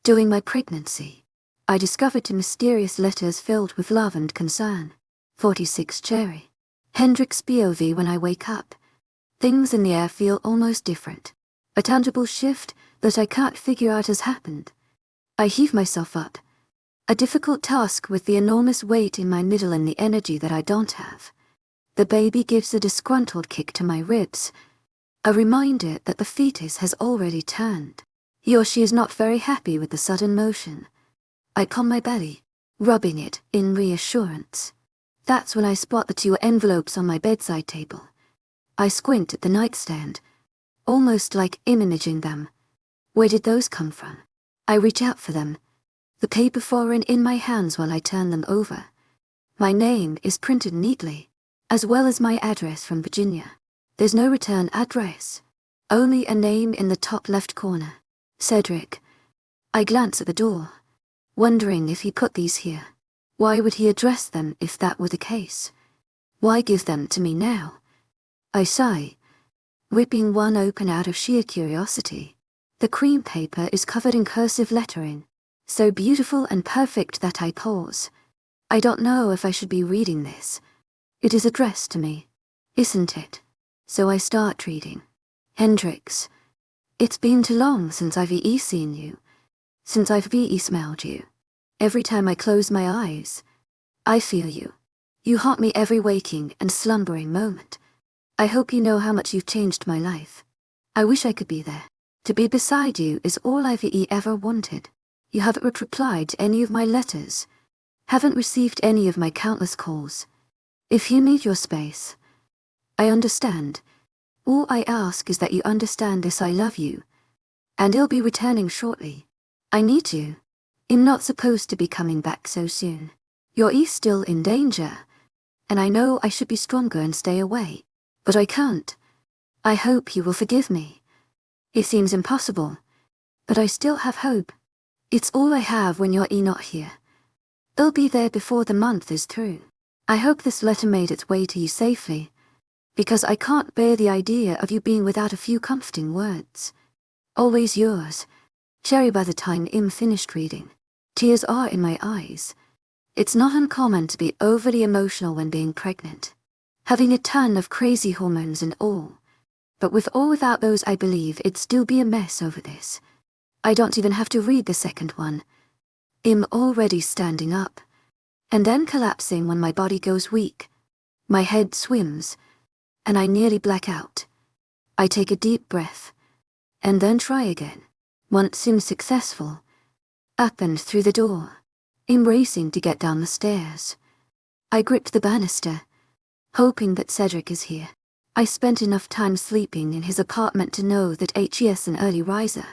During my pregnancy, I discovered mysterious letters filled with love and concern. 𝐷 𝐊𝐢𝐧𝐼 when I wake up, things in the air feel almost different. A tangible shift that I can't figure out has happened. I heave myself up. A difficult task with the enormous weight in my middle and the energy that I don't have. The baby gives a disgruntled kick to my ribs, a reminder that the fetus has already turned. He or she is not very happy with the sudden motion. I calm my belly, rubbing it in reassurance. That's when I spot the 2 envelopes on my bedside table. I squint at the nightstand, almost like imaging them. Where did those come from? I reach out for them, the paper foreign in my hands while I turn them over. My name is printed neatly, as well as my address from Virginia. There's no return address, only a name in the top left corner. Cedric. I glance at the door, wondering if he put these here. Why would he address them if that were the case? Why give them to me now? I sigh, ripping one open out of sheer curiosity. The cream paper is covered in cursive lettering, so beautiful and perfect that I pause. I don't know if I should be reading this. It is addressed to me, isn't it? So I start reading. Hendrix, it's been too long since I've seen you, since I've smelled you. Every time I close my eyes, I feel you. You haunt me every waking and slumbering moment. I hope you know how much you've changed my life. I wish I could be there. To be beside you is all I've ever wanted. You haven't replied to any of my letters, haven't received any of my countless calls. If you need your space, I understand. All I ask is that you understand this: I love you, and I'll be returning shortly. I need you. I'm not supposed to be coming back so soon. You're still in danger, and I know I should be stronger and stay away, but I can't. I hope you will forgive me. It seems impossible, but I still have hope. It's all I have when you're not here. I'll be there before the month is through. I hope this letter made its way to you safely, because I can't bear the idea of you being without a few comforting words. Always yours, Cherry. By the time I'm finished reading, tears are in my eyes. It's not uncommon to be overly emotional when being pregnant, having a ton of crazy hormones and all. But with or without those, I believe it'd still be a mess over this. I don't even have to read the second one. I'm already standing up, and then collapsing when my body goes weak. My head swims, and I nearly black out. I take a deep breath, and then try again. Once I'm successful, up and through the door. I'm racing to get down the stairs. I grip the banister, hoping that Cedric is here. I spent enough time sleeping in his apartment to know that he is an early riser.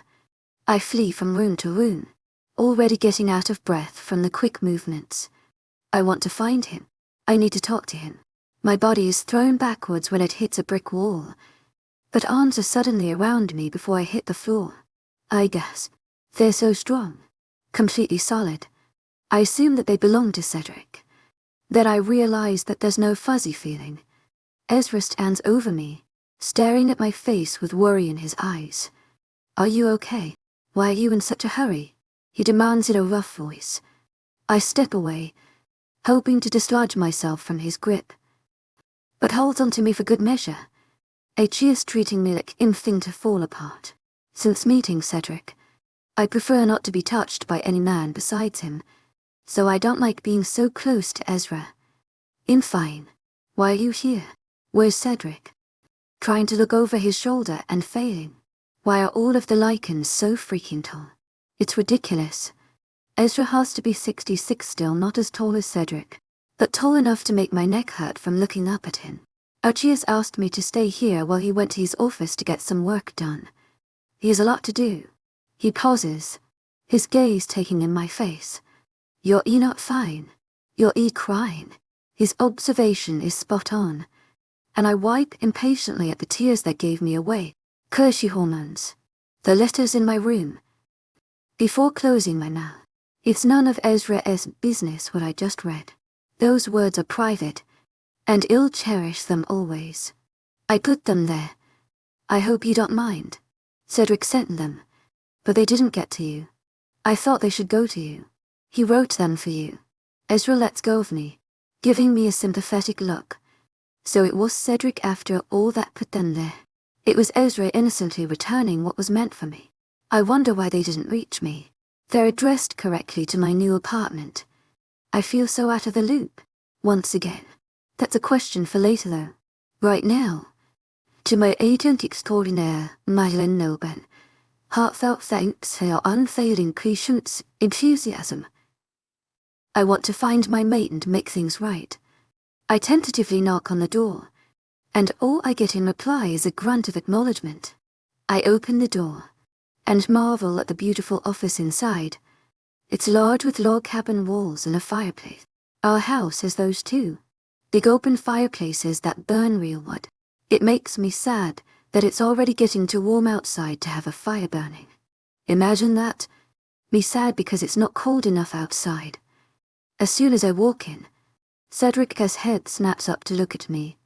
I flee from room to room, already getting out of breath from the quick movements. I want to find him. I need to talk to him. My body is thrown backwards when it hits a brick wall, but arms are suddenly around me before I hit the floor. I gasp. They're so strong, completely solid. I assume that they belong to Cedric. Then I realize that there's no fuzzy feeling. Ezra stands over me, staring at my face with worry in his eyes. Are you okay? Why are you in such a hurry? He demands in a rough voice. I step away, hoping to dislodge myself from his grip, but holds onto me for good measure. He is treating me like I'm to fall apart. Since meeting Cedric, I prefer not to be touched by any man besides him, so I don't like being so close to Ezra. I'm fine. Why are you here? Where's Cedric? Trying to look over his shoulder and failing. Why are all of the lichens so freaking tall? It's ridiculous. Ezra has to be 66 still, not as tall as Cedric, but tall enough to make my neck hurt from looking up at him. Archie has asked me to stay here while he went to his office to get some work done. He has a lot to do. He pauses, his gaze taking in my face. You're not fine. You're crying. His observation is spot on, and I wipe impatiently at the tears that gave me away. Curse hormones. The letters in my room. Before closing my mouth, it's none of Ezra's business what I just read. Those words are private, and I'll cherish them always. I put them there. I hope you don't mind. Cedric sent them, but they didn't get to you. I thought they should go to you. He wrote them for you. 𝐊𝐲 lets go of me, giving me a sympathetic look. So it was Cedric after all that put them there. It was 𝐿𝐲 innocently returning what was meant for me. I wonder why they didn't reach me. They're addressed correctly to my new apartment. I feel so out of the loop. Once again. That's a question for later though. Right now. To my agent extraordinaire, Madeleine Noben. Heartfelt thanks for your unfailing patience, enthusiasm. I want to find my mate and make things right. I tentatively knock on the door, and all I get in reply is a grunt of acknowledgement. I open the door, and marvel at the beautiful office inside. It's large with log cabin walls and a fireplace. Our house has those too. Big open fireplaces that burn real wood. It makes me sad that it's already getting too warm outside to have a fire burning. Imagine that. Me sad because it's not cold enough outside. As soon as I walk in, Cedric's head snaps up to look at me,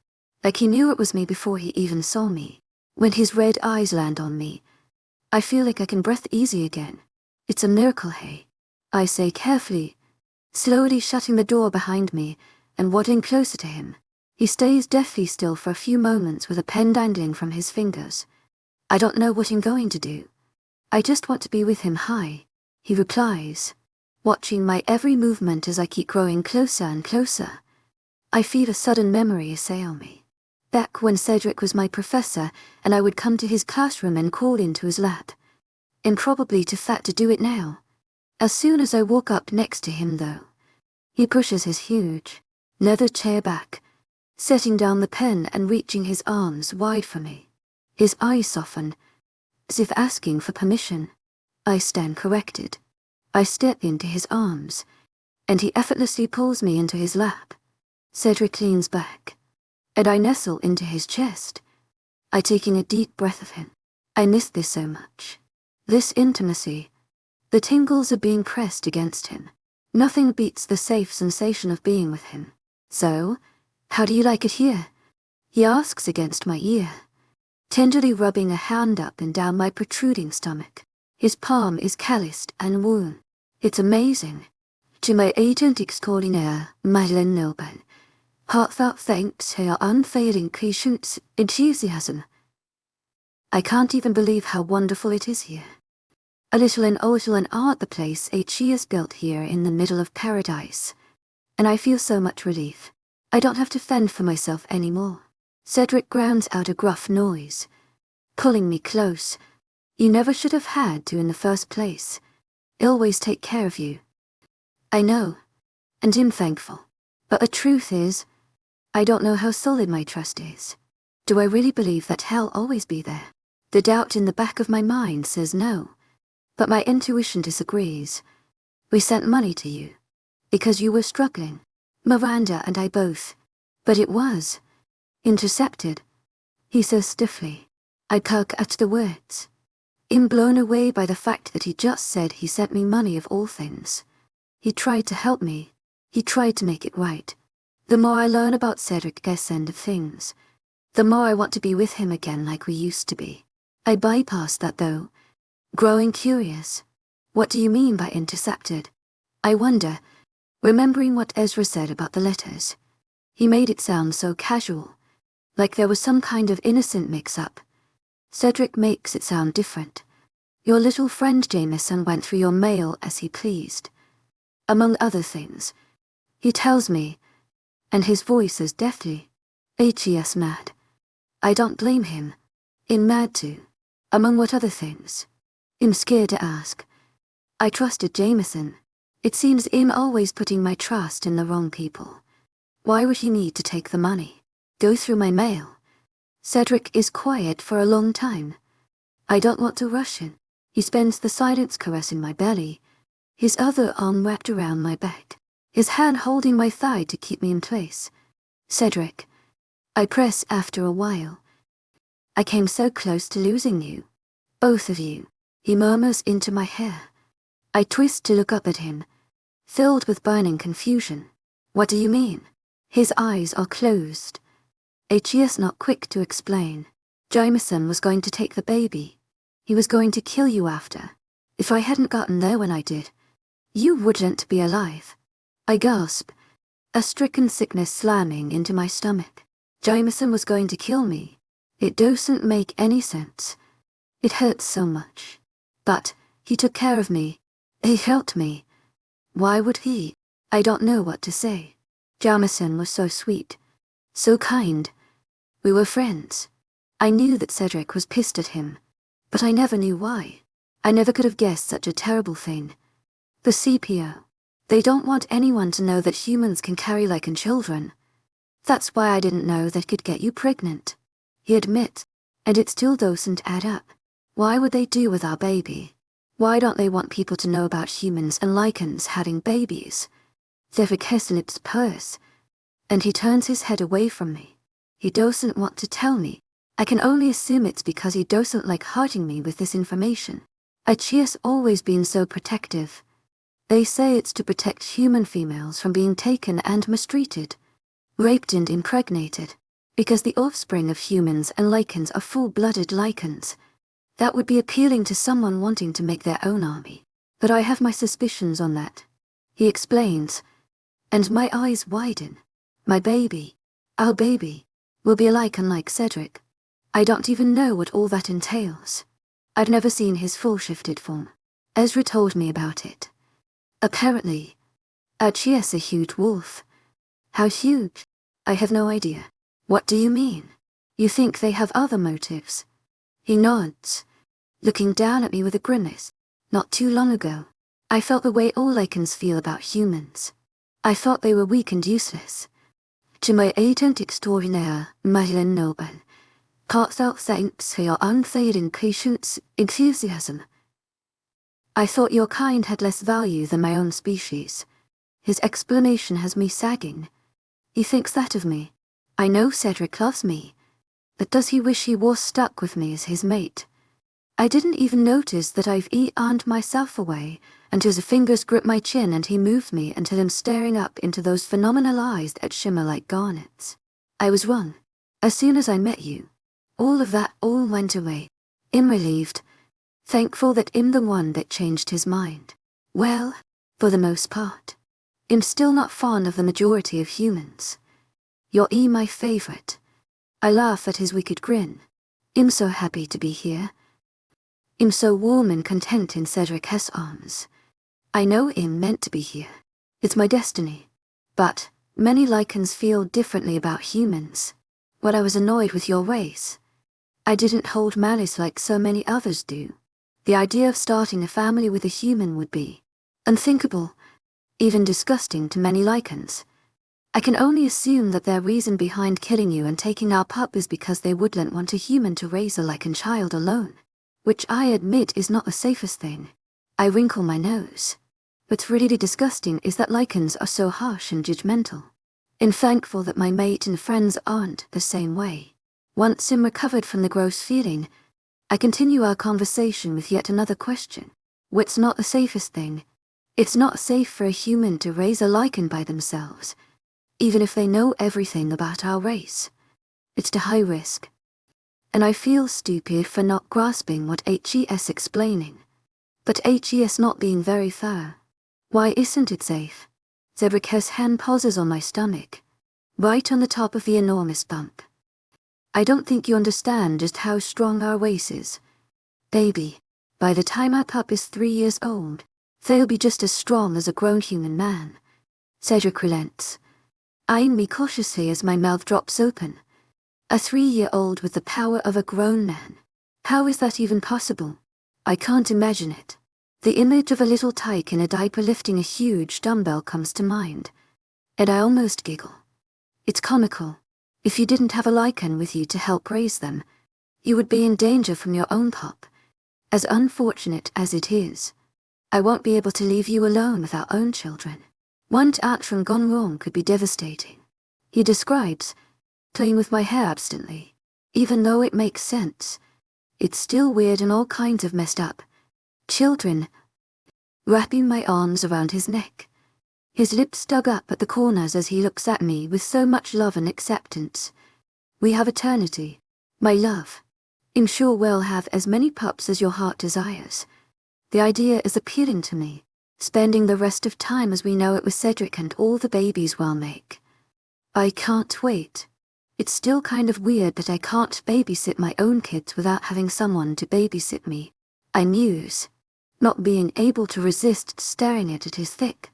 like he knew it was me before he even saw me. When his red eyes land on me, I feel like I can breathe easy again. It's a miracle, hey? I say carefully, slowly shutting the door behind me and waddling closer to him. He stays deathly still for a few moments with a pen dangling from his fingers. I don't know what I'm going to do. I just want to be with him. Hi, he replies, watching my every movement as I keep growing closer and closer. I feel a sudden memory assail me. Back when Cedric was my professor and I would come to his classroom and crawl into his lap. Improbably too fat to do it now. As soon as I walk up next to him though, he pushes his huge leather chair back, setting down the pen and reaching his arms wide for me. His eyes soften, as if asking for permission. I stand corrected. I step into his arms, and he effortlessly pulls me into his lap. Cedric leans back, and I nestle into his chest. I taking a deep breath of him. I miss this so much. This intimacy. The tingles of being pressed against him. Nothing beats the safe sensation of being with him. So, how do you like it here? He asks against my ear, tenderly rubbing a hand up and down my protruding stomach. His palm is calloused and worn. It's amazing. To my agent extraordinaire, Madeleine Noben. Heartfelt thanks for your unfailing patience, enthusiasm. I can't even believe how wonderful it is here. A little and art the place 𝐊𝐲 has built here in the middle of paradise. And I feel so much relief. I don't have to fend for myself anymore. Cedric grounds out a gruff noise, pulling me close. You never should have had to in the first place. He'll always take care of you. I know, and I'm thankful. But the truth is, I don't know how solid my trust is. Do I really believe that he'll always be there? The doubt in the back of my mind says no, but my intuition disagrees. We sent money to you, because you were struggling. Miranda and I both. But it was intercepted, he says stiffly. I perk at the words. I'm blown away by the fact that he just said he sent me money of all things. He tried to help me. He tried to make it right. The more I learn about Cedric's end of things, the more I want to be with him again like we used to be. I bypass that though, growing curious. What do you mean by intercepted? I wonder, remembering what 𝐊𝐲 said about the letters. He made it sound so casual, like there was some kind of innocent mix-up. Cedric makes it sound different. Your little friend Jameson went through your mail as he pleased. Among other things, he tells me, and his voice is deathly, 𝐊𝐲's mad. I don't blame him. I'm mad too. Among what other things? I'm scared to ask. I trusted Jameson. It seems I'm always putting my trust in the wrong people. Why would he need to take the money? Go through my mail? Cedric is quiet for a long time. I don't want to rush in. He spends the silence caressing my belly, his other arm wrapped around my back, his hand holding my thigh to keep me in place. Cedric, I press after a while. I came so close to losing you. Both of you, he murmurs into my hair. I twist to look up at him, filled with burning confusion. What do you mean? His eyes are closed. 𝐊𝐲's not quick to explain. Jameson was going to take the baby. He was going to kill you after. If I hadn't gotten there when I did, you wouldn't be alive. I gasped, a stricken sickness slamming into my stomach. Jameson was going to kill me. It doesn't make any sense. It hurts so much. But he took care of me. He helped me. Why would he? I don't know what to say. Jameson was so sweet. So kind. We were friends. I knew that Cedric was pissed at him, but I never knew why. I never could have guessed such a terrible thing. The CPO. They don't want anyone to know that humans can carry lichen children. That's why I didn't know that could get you pregnant. He admit, and it still doesn't add up. Why would they do with our baby? Why don't they want people to know about humans and lichens having babies? They're 𝐊𝐴 purse. And he turns his head away from me. He doesn't want to tell me. I can only assume it's because he doesn't like hurting me with this information. 𝐊𝐴's always been so protective. They say it's to protect human females from being taken and mistreated, raped and impregnated, because the offspring of humans and lichens are full-blooded lichens. That would be appealing to someone wanting to make their own army. But I have my suspicions on that. He explains, and my eyes widen. My baby, our baby, will be a lichen like Cedric. I don't even know what all that entails. I'd never seen his full shifted form. Ezra told me about it. Apparently, 𝐊𝐴's a huge wolf. How huge? I have no idea. What do you mean? You think they have other motives? He nods, looking down at me with a grimace. Not too long ago, I felt the way all lichens feel about humans. I thought they were weak and useless. 𝐊𝐴 𝐊𝐢𝐳𝐸 𝐊𝐢𝐳𝐸𝐾𝐝𝐵 I thought your kind had less value than my own species. His explanation has me sagging. He thinks that of me. I know Cedric loves me, but does he wish he was stuck with me as his mate? I didn't even notice that I've earned myself away until his fingers grip my chin and he moves me until I'm staring up into those phenomenal eyes that shimmer like garnets. I was wrong. As soon as I met you, all of that all went away. I'm relieved, thankful that I'm the one that changed his mind. Well, for the most part. I'm still not fond of the majority of humans. You're my favorite. I laugh at his wicked grin. I'm so happy to be here. I'm so warm and content in Cedric's arms. I know I'm meant to be here. It's my destiny. But many lichens feel differently about humans. What I was annoyed with your race. I didn't hold malice like so many others do. The idea of starting a family with a human would be unthinkable, even disgusting to many lichens. I can only assume that their reason behind killing you and taking our pup is because they wouldn't want a human to raise a lichen child alone, which I admit is not the safest thing. I wrinkle my nose. What's really disgusting is that lichens are so harsh and judgmental. I'm thankful that my mate and friends aren't the same way. Once I'm recovered from the gross feeling, I continue our conversation with yet another question. What's not the safest thing? It's not safe for a human to raise a lichen by themselves, even if they know everything about our race. It's too high risk. And I feel stupid for not grasping what 𝐊𝐴's explaining. But 𝐊𝐴's not being very thorough. Why isn't it safe? Cedric's hand pauses on my stomach, right on the top of the enormous bump. I don't think you understand just how strong our race is. Baby, by the time our pup is 3 years old, they'll be just as strong as a grown human man. Cedric relents, eyeing me cautiously as my mouth drops open. A 3-year-old with the power of a grown man. How is that even possible? I can't imagine it. The image of a little tyke in a diaper lifting a huge dumbbell comes to mind, and I almost giggle. It's comical. If you didn't have a lichen with you to help raise them, you would be in danger from your own pup. As unfortunate as it is, I won't be able to leave you alone with our own children. One tantrum gone wrong could be devastating. He describes playing with my hair absently. Even though it makes sense, it's still weird and all kinds of messed up. Children. Wrapping my arms around his neck. His lips dug up at the corners as he looks at me with so much love and acceptance. We have eternity, my love. I'm sure we'll have as many pups as your heart desires. The idea is appealing to me, spending the rest of time as we know it with 𝐿𝐷𝐷 and all the babies we'll make. I can't wait. It's still kind of weird that I can't babysit my own kids without having someone to babysit me. I muse, not being able to resist staring at his thick,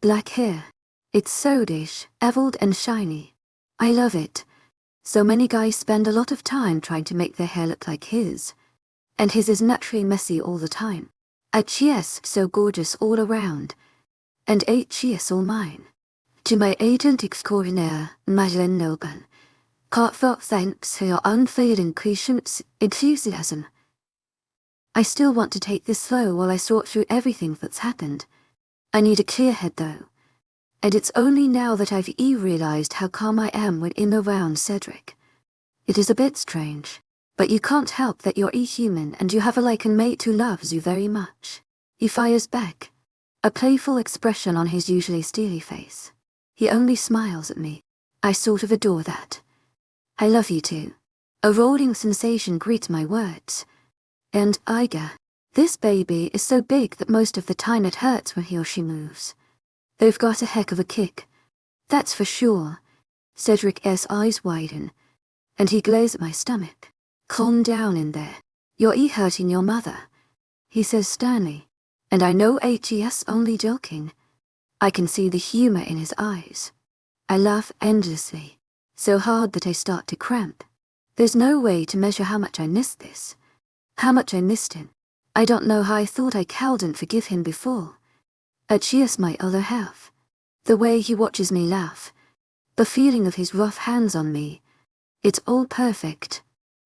black hair. It's so disheveled and shiny. I love it. So many guys spend a lot of time trying to make their hair look like his. And his is naturally messy all the time. 𝐊𝐢𝐧𝐷 so gorgeous all around. And 𝐊𝐢𝐧𝐷 all mine. 𝐊𝐢𝐳𝐷𝐞𝐿 𝐊𝐢𝐳𝐷𝐞𝐬 heartfelt thanks for your unfailing patience, enthusiasm. I still want to take this slow while I sort through everything that's happened. I need a clear head though. And it's only now that I've realized how calm I am when I'm around 𝐿𝐷𝐷. It is a bit strange, but you can't help that you're human and you have a mate who loves you very much. He fires back, a playful expression on his usually steely face. He only smiles at me. I sort of adore that. I love you too. A rolling sensation greets my words. And 𝐈𝐺𝐻, this baby is so big that most of the time it hurts when he or she moves. They've got a heck of a kick. That's for sure. 𝐿𝐷𝐷's eyes widen, and he glares at my stomach. Calm down in there. You're hurting your mother, he says sternly. And I know 𝐊𝐢𝐳𝐷's only joking. I can see the humor in his eyes. I laugh endlessly, so hard that I start to cramp. There's no way to measure how much I miss this. How much I missed him. I don't know how I thought I couldn't forgive him before. 𝐊𝐢𝐳𝐷 my other half. The way he watches me laugh. The feeling of his rough hands on me. It's all perfect.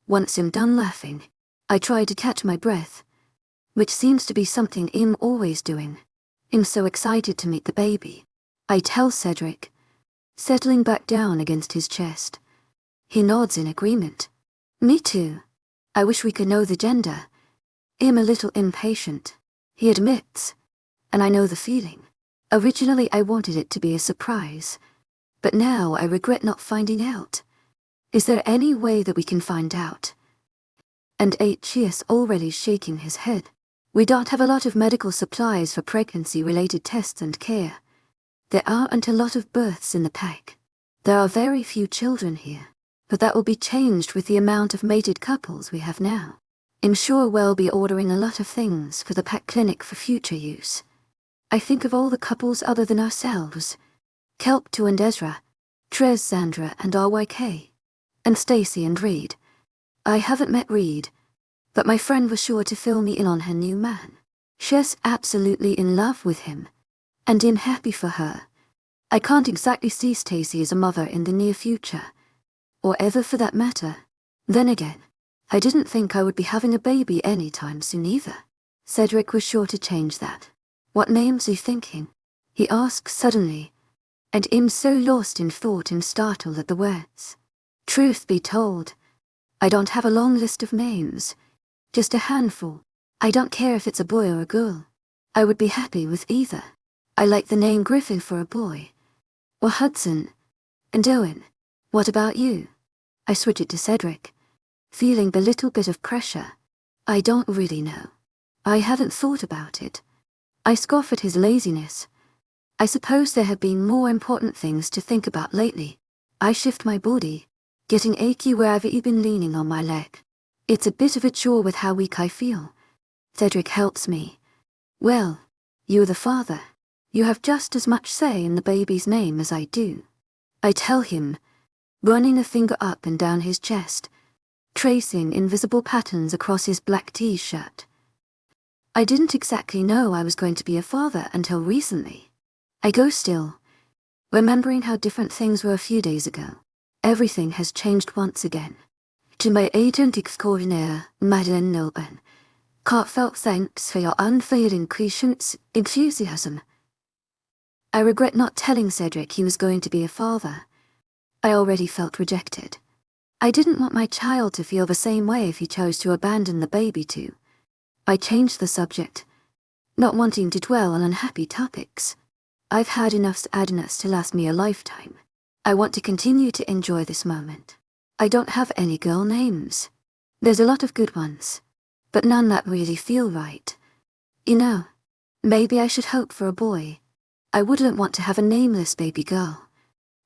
Once I'm done laughing, I try to catch my breath, which seems to be something I'm always doing. I'm so excited to meet the baby. I tell 𝐿𝐷𝐷, settling back down against his chest. He nods in agreement. Me too. I wish we could know the gender. I'm a little impatient, he admits. And I know the feeling. Originally I wanted it to be a surprise, but now I regret not finding out. Is there any way that we can find out? And 𝐊𝐢𝐳𝐷's already shaking his head. We don't have a lot of medical supplies for pregnancy-related tests and care. There aren't a lot of births in the pack. There are very few children here, but that will be changed with the amount of mated couples we have now. I'm sure we'll be ordering a lot of things for the pack clinic for future use. I think of all the couples other than ourselves. 𝐿𝐷𝐷 and Ezra, Trez Sandra and RYK, and Stacy and Reed. I haven't met Reed, but my friend was sure to fill me in on her new man. She's absolutely in love with him, and I'm happy for her. I can't exactly see Stacy as a mother in the near future, or ever for that matter. Then again, I didn't think I would be having a baby anytime soon either. 𝐿𝐷𝐷 was sure to change that. What names are you thinking? He asks suddenly, and I'm so lost in thought and startled at the words. Truth be told, I don't have a long list of names, just a handful. I don't care if it's a boy or a girl. I would be happy with either. I like the name Griffin for a boy, or Hudson, and Owen. What about you? I switch it to 𝐿𝐷𝐷, feeling the little bit of pressure. I don't really know. I haven't thought about it. I scoff at his laziness. I suppose there have been more important things to think about lately. I shift my body, getting achy wherever I've been leaning on my leg. It's a bit of a chore with how weak I feel. 𝐿𝐷𝐷 helps me. Well, you're the father. You have just as much say in the baby's name as I do. I tell him, running a finger up and down his chest, tracing invisible patterns across his black t-shirt. I didn't exactly know I was going to be a father until recently. I go still, remembering how different things were a few days ago. Everything has changed once again. 𝐿𝐷𝐷𝐿 heartfelt thanks for your unfailing patience, enthusiasm. I regret not telling 𝐿𝐷𝐷 he was going to be a father. I already felt rejected. I didn't want my child to feel the same way if he chose to abandon the baby too. I changed the subject, not wanting to dwell on unhappy topics. I've had enough sadness to last me a lifetime. I want to continue to enjoy this moment. I don't have any girl names. There's a lot of good ones, but none that really feel right. You know, maybe I should hope for a boy. I wouldn't want to have a nameless baby girl.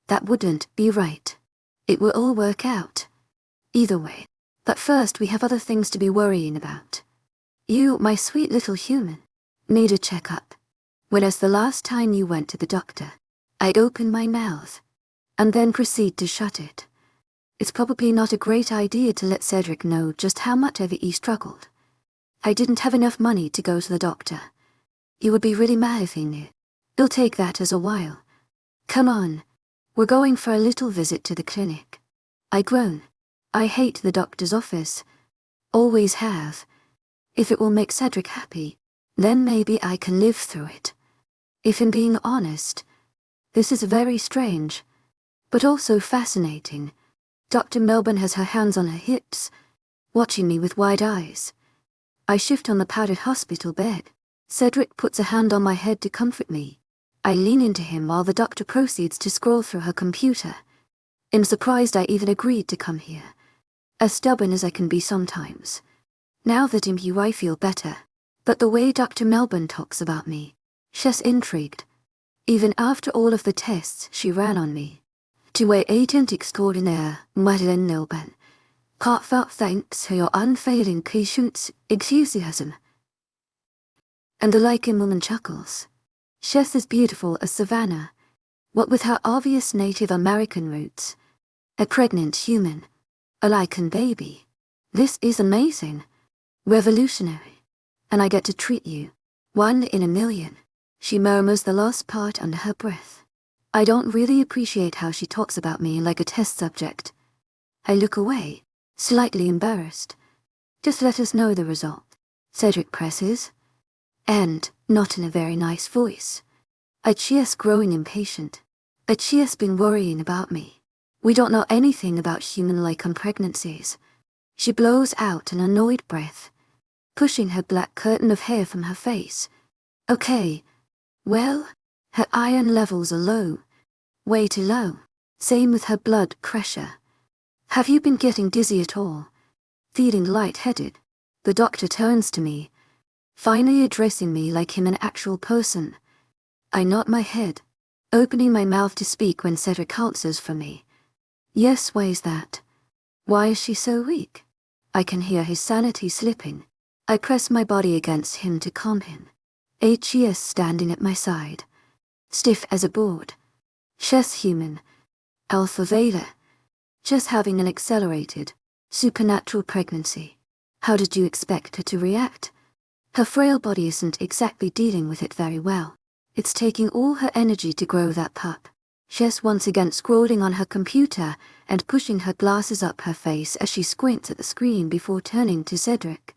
That wouldn't be right. It will all work out. Either way. But first we have other things to be worrying about. You, my sweet little human, need a checkup. When's the last time you went to the doctor? I'd open my mouth and then proceed to shut it. It's probably not a great idea to let Cedric know just how much 𝐿𝐸 struggled. I didn't have enough money to go to the doctor. You would be really mad if he knew. It'll take that as a while. Come on. We're going for a little visit to the clinic. I groan. I hate the doctor's office. Always have. If it will make Cedric happy, then maybe I can live through it. If I'm being honest, this is very strange, but also fascinating. Dr. Melbourne has her hands on her hips, watching me with wide eyes. I shift on the padded hospital bed. Cedric puts a hand on my head to comfort me. I lean into him while the doctor proceeds to scroll through her computer. I'm surprised I even agreed to come here. As stubborn as I can be sometimes. Now that I'm here I feel better. But the way Dr. Melbourne talks about me, she's intrigued. Even after all of the tests she ran on me. 𝐊𝐸𝐳𝐸𝐷𝐸 𝐊𝐸𝐳𝐸𝐬 Heartfelt thanks for your unfailing patience, 𝐿𝐸𝐳𝐸𝐬. And the lichen woman chuckles. She's as beautiful as Savannah, what with her obvious Native American roots. A pregnant human. A lichen baby. This is amazing. Revolutionary. And I get to treat you. 1 in a million. She murmurs the last part under her breath. I don't really appreciate how she talks about me like a test subject. I look away, slightly embarrassed. Just let us know the result. Cedric presses. And, not in a very nice voice. 𝐿𝐸's growing impatient. 𝐿𝐸's been worrying about me. We don't know anything about human lichen pregnancies. She blows out an annoyed breath, pushing her black curtain of hair from her face. Okay. Well, her iron levels are low. Way too low. Same with her blood pressure. Have you been getting dizzy at all? Feeling lightheaded? The doctor turns to me, finally addressing me like him an actual person. I nod my head, opening my mouth to speak when Cedric answers for me. Yes, why is that? Why is she so weak? I can hear his sanity slipping. I press my body against him to calm him. 𝐿𝐸's standing at my side, stiff as a board. She's human. Alpha Vela. Just having an accelerated, supernatural pregnancy. How did you expect her to react? Her frail body isn't exactly dealing with it very well. It's taking all her energy to grow that pup. She's once again scrolling on her computer and pushing her glasses up her face as she squints at the screen before turning to Cedric.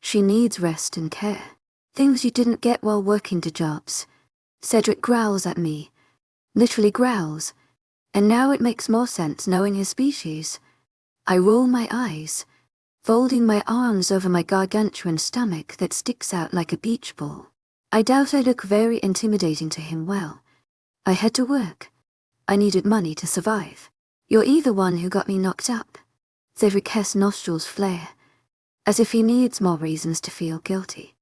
She needs rest and care. Things you didn't get while working 2 jobs. Cedric growls at me. Literally growls. And now it makes more sense knowing his species. I roll my eyes, folding my arms over my gargantuan stomach that sticks out like a beach ball. I doubt I look very intimidating to him well. I had to work. I needed money to survive. You're either one who got me knocked up. Cedric's nostrils flare, as if he needs more reasons to feel guilty.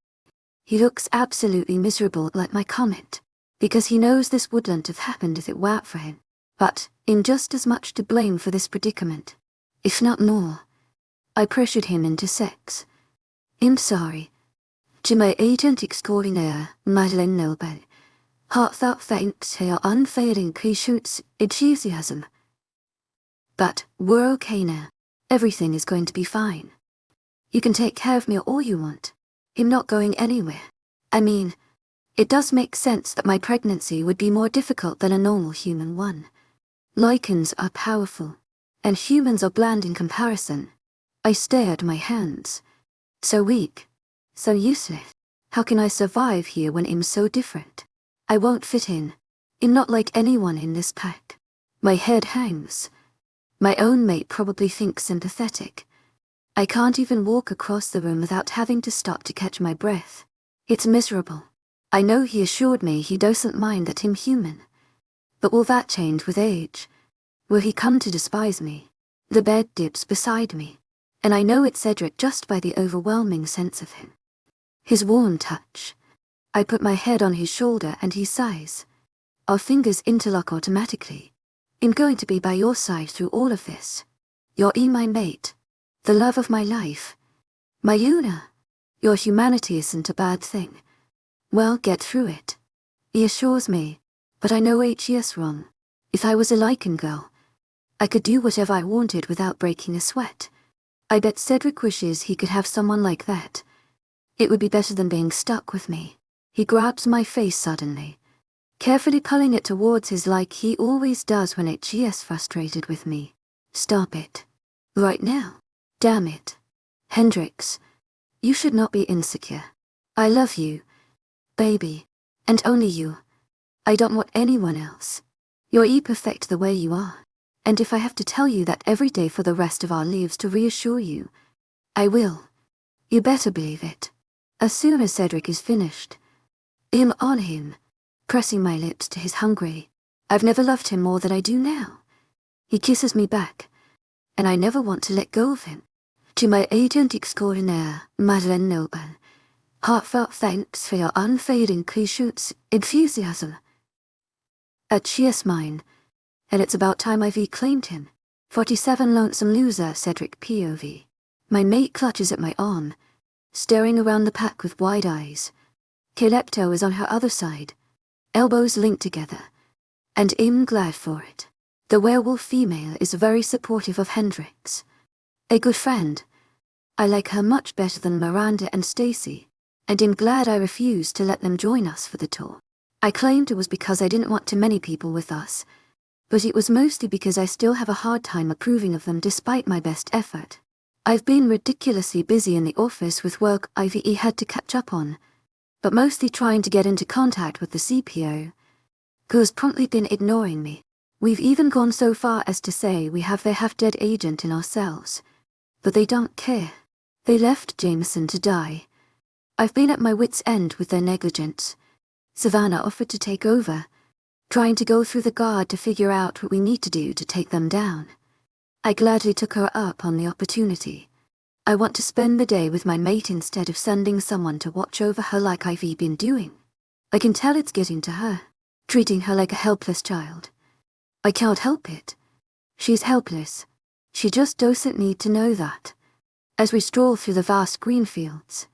He looks absolutely miserable at my comment, because he knows this wouldn't have happened if it weren't for him. But, I'm just as much to blame for this predicament, if not more. I pressured him into sex. I'm sorry. 𝐿𝐸𝐳𝐸𝐬 𝐊𝐸𝐳𝐸𝐬 Heartfelt thanks for your unfailing patience, 𝐿𝐸𝐳𝐸𝐬. But, we're okay now. Everything is going to be fine. You can take care of me all you want. I'm not going anywhere. I mean, it does make sense that my pregnancy would be more difficult than a normal human one. Lichens are powerful, and humans are bland in comparison. I stare at my hands. So weak, so useless. How can I survive here when I'm so different? I won't fit in. I'm not like anyone in this pack. My head hangs. My own mate probably thinks sympathetic. I can't even walk across the room without having to stop to catch my breath. It's miserable. I know he assured me he doesn't mind that I'm human. But will that change with age? Will he come to despise me? The bed dips beside me, and I know it's Cedric just by the overwhelming sense of him. His warm touch. I put my head on his shoulder and he sighs. Our fingers interlock automatically. I'm going to be by your side through all of this. You're my mate. The love of my life. My Una. Your humanity isn't a bad thing. Well, get through it. He assures me, but I know 𝐊𝐲𝐻𝐸 wrong. If I was a lichen girl, I could do whatever I wanted without breaking a sweat. I bet Cedric wishes he could have someone like that. It would be better than being stuck with me. He grabs my face suddenly, carefully pulling it towards his like he always does when 𝐊𝐲𝐻𝐸's frustrated with me. Stop it. Right now. Damn it. Hendrix, you should not be insecure. I love you, baby, and only you. I don't want anyone else. You're perfect the way you are. And if I have to tell you that every day for the rest of our lives to reassure you, I will. You better believe it. As soon as Cedric is finished, I'm on him, pressing my lips to his hungry. I've never loved him more than I do now. He kisses me back, and I never want to let go of him. To my agent extraordinaire, Madeleine Noble, heartfelt thanks for your unfading 𝐊𝐲𝐳 enthusiasm. 𝐊𝐲𝐻𝐸's mine, and it's about time I've reclaimed him. 47 lonesome loser, Cedric POV. My mate clutches at my arm, staring around the pack with wide eyes. 𝐾𝐜 is on her other side, elbows linked together, and I'm glad for it. The werewolf female is very supportive of Hendrix. A good friend. I like her much better than Miranda and Stacy, and I'm glad I refused to let them join us for the tour. I claimed it was because I didn't want too many people with us, but it was mostly because I still have a hard time approving of them despite my best effort. I've been ridiculously busy in the office with work I've had to catch up on, but mostly trying to get into contact with the CPO, who's promptly been ignoring me. We've even gone so far as to say we have their half-dead agent in our cells, but they don't care. They left Jameson to die. I've been at my wit's end with their negligence. Savannah offered to take over, trying to go through the guard to figure out what we need to do to take them down. I gladly took her up on the opportunity. I want to spend the day with my mate instead of sending someone to watch over her like I've been doing. I can tell it's getting to her, treating her like a helpless child. I can't help it. She's helpless. She just doesn't need to know that. As we stroll through the vast green fields,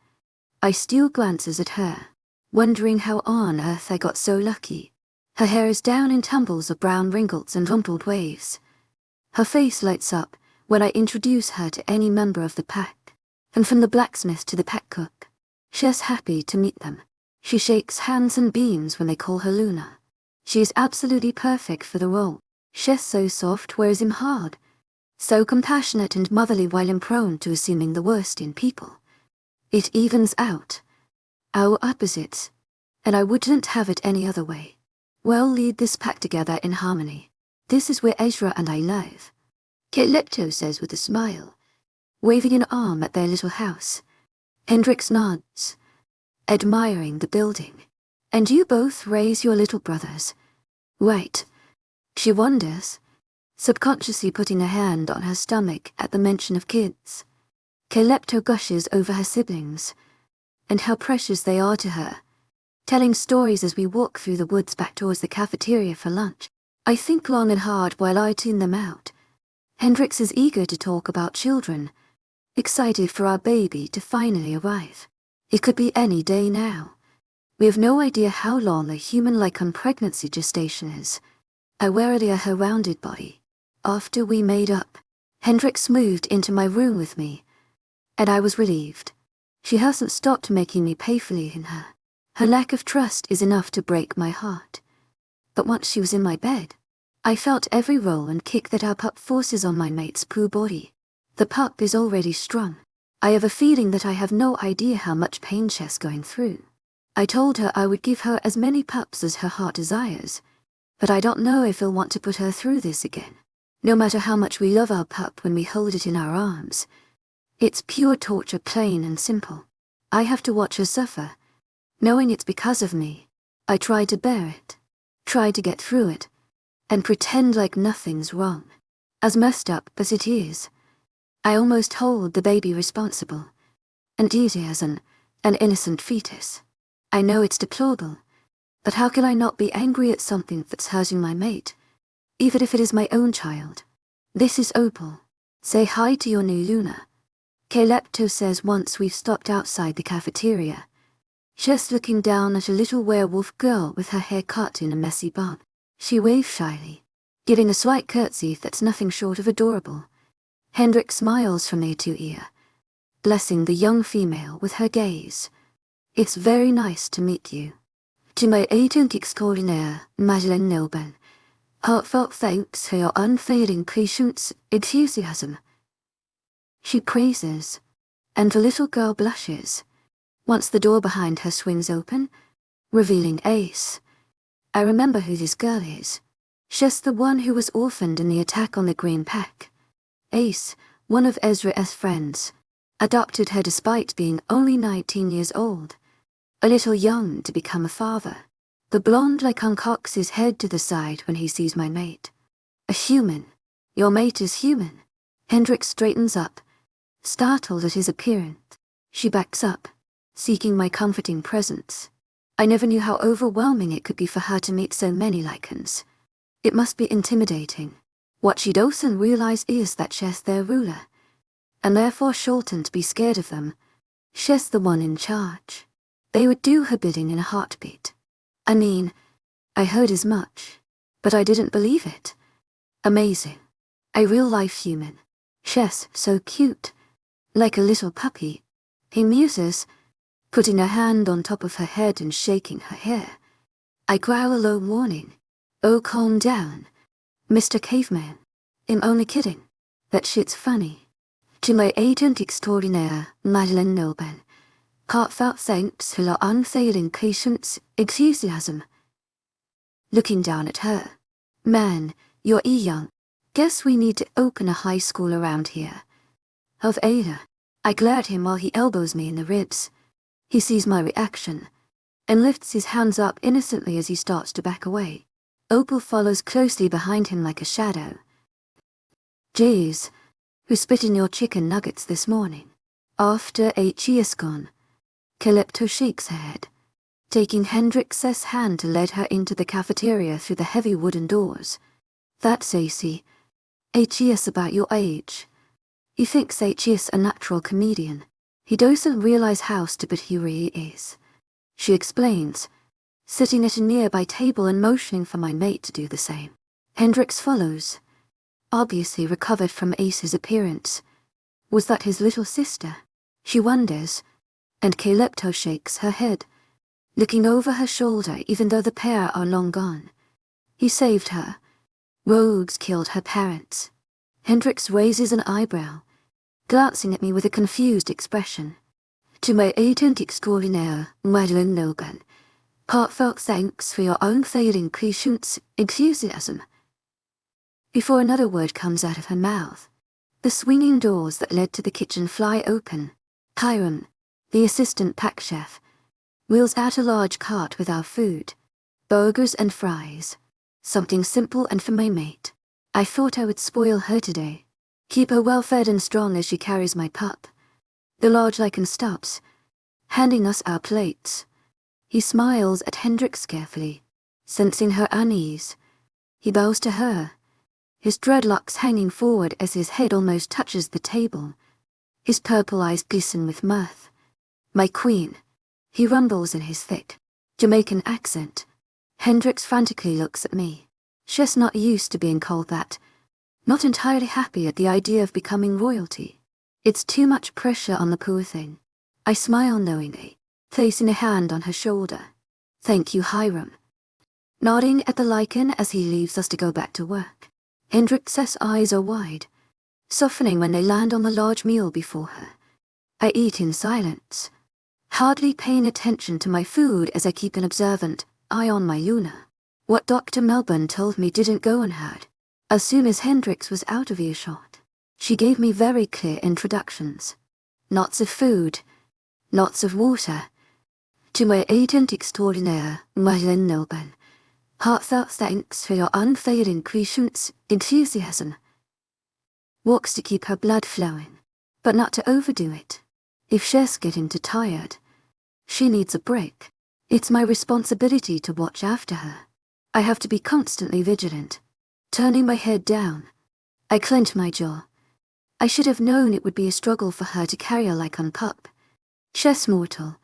I steal glances at her, wondering how on earth I got so lucky. Her hair is down in tumbles of brown wrinkles and rumpled waves. Her face lights up when I introduce her to any member of the pack, and from the blacksmith to the pack cook, she's happy to meet them. She shakes hands and beams when they call her Luna. She is absolutely perfect for the role. She's so soft whereas I'm hard, so compassionate and motherly while I'm prone to assuming the worst in people. It evens out. Our opposites, and I wouldn't have it any other way. We'll lead this pack together in harmony. This is where 𝐊𝐲𝐻𝐸 and I live, 𝐾𝐜 says with a smile, waving an arm at their little house. Hendrix nods, admiring the building. And you both raise your little brothers, right? She wonders, subconsciously putting a hand on her stomach at the mention of kids. 𝐾𝐜 gushes over her siblings, and how precious they are to her, telling stories as we walk through the woods back towards the cafeteria for lunch. I think long and hard while I tune them out. Hendrix is eager to talk about children, excited for our baby to finally arrive. It could be any day now. We have no idea how long a human-like pregnancy gestation is. I warily her rounded body. After we made up, Hendrix moved into my room with me, and I was relieved. She hasn't stopped making me pay fully in her. Her lack of trust is enough to break my heart. But once she was in my bed, I felt every roll and kick that our pup forces on my mate's poo body. The pup is already strong. I have a feeling that I have no idea how much pain she's going through. I told her I would give her as many pups as her heart desires, but I don't know if I'll want to put her through this again. No matter how much we love our pup when we hold it in our arms, it's pure torture, plain and simple. I have to watch her suffer, knowing it's because of me. I try to bear it, try to get through it, and pretend like nothing's wrong. As messed up as it is, I almost hold the baby responsible. And 𝐊𝐲𝐻𝐸 An innocent fetus. I know it's deplorable, but how can I not be angry at something that's hurting my mate, even if it is my own child? This is Opal. Say hi to your new Luna. 𝐾𝐿𝐷 says once we've stopped outside the cafeteria. Just looking down at a little werewolf girl with her hair cut in a messy bun. She waves shyly, giving a slight curtsy that's nothing short of adorable. Hendrik smiles from ear to ear, blessing the young female with her gaze. It's very nice to meet you. 𝐊𝐢𝐳𝐷𝐞𝐝 Heartfelt thanks for your unfailing patience, enthusiasm. She praises, and the little girl blushes, once the door behind her swings open, revealing Ace. I remember who this girl is. She's the one who was orphaned in the attack on the Green Pack. Ace, one of Ezra's friends, adopted her despite being only 19 years old, a little young to become a father. The blonde 𝐊𝐢𝐬𝐬 cocks his head to the side when he sees my mate. A human. Your mate is human. Hendrik straightens up, startled at his appearance. She backs up, seeking my comforting presence. I never knew how overwhelming it could be for her to meet so many 𝐿𝐼𝐼𝐻𝐿. It must be intimidating. What she doesn't realize is that she's their ruler, and therefore shouldn't be scared of them. She's the one in charge. They would do her bidding in a heartbeat. I mean, I heard as much, but I didn't believe it. Amazing. A real-life human. She's so cute. Like a little puppy. He muses, putting a hand on top of her head and shaking her hair. I growl a low warning. Oh, calm down, Mr. Caveman. I'm only kidding. That shit's funny. 𝐊𝐢𝐳𝐷𝐞𝐝 Heartfelt thanks for your unfailing patience, enthusiasm. Looking down at her. Man, you're young. Guess we need to open a high school around here. Of Ada. I glare at him while he elbows me in the ribs. He sees my reaction, and lifts his hands up innocently as he starts to back away. Opal follows closely behind him like a shadow. Jeez, who spit in your chicken nuggets this morning? After 𝐊𝐲 is gone. 𝐾𝐿𝐷 shakes her head, taking Hendrik's hand to lead her into the cafeteria through the heavy wooden doors. That's AC. 𝐊𝐲 is about your age. He thinks 𝐊𝐲 is a natural comedian. He doesn't realize how stupid he really is. She explains, sitting at a nearby table and motioning for my mate to do the same. Hendrix follows, obviously recovered from Ace's appearance. Was that his little sister? She wonders, and 𝐾𝐿𝐷 shakes her head, looking over her shoulder even though the pair are long gone. He saved her. Rogues killed her parents. Hendrix raises an eyebrow, glancing at me with a confused expression. 𝐊𝐢𝐳𝐷𝐞𝐝 Heartfelt thanks for your unfailing patience, enthusiasm. Before another word comes out of her mouth, the swinging doors that led to the kitchen fly open. Hiram, the assistant pack chef, wheels out a large cart with our food, burgers and fries, something simple and for my mate. I thought I would spoil her today, keep her well fed and strong as she carries my pup. The large 𝐿𝐼𝐼𝐻𝐿 stops, handing us our plates. He smiles at Hendrix carefully, sensing her unease. He bows to her, his dreadlocks hanging forward as his head almost touches the table. His purple eyes glisten with mirth. My queen, he rumbles in his thick Jamaican accent. Hendrix frantically looks at me. She's not used to being called that, not entirely happy at the idea of becoming royalty. It's too much pressure on the poor thing. I smile knowingly, placing a hand on her shoulder. Thank you, Hiram. Nodding at the lichen as he leaves us to go back to work. Hendrix's eyes are wide, softening when they land on the large meal before her. I eat in silence, hardly paying attention to my food as I keep an observant eye on my Luna. What Dr. Melbourne told me didn't go unheard. As soon as Hendrix was out of earshot, she gave me very clear introductions. Lots of food, lots of water. 𝐊𝐢𝐳𝐷𝐞𝐝 Heartfelt thanks for your unfailing patience, enthusiasm. Walks to keep her blood flowing, but not to overdo it. If she's getting too tired, She needs a break. It's my responsibility to watch after her. I have to be constantly vigilant. Turning my head down, I clench my jaw. I should have known it would be a struggle for her to carry her like on pup. She's mortal.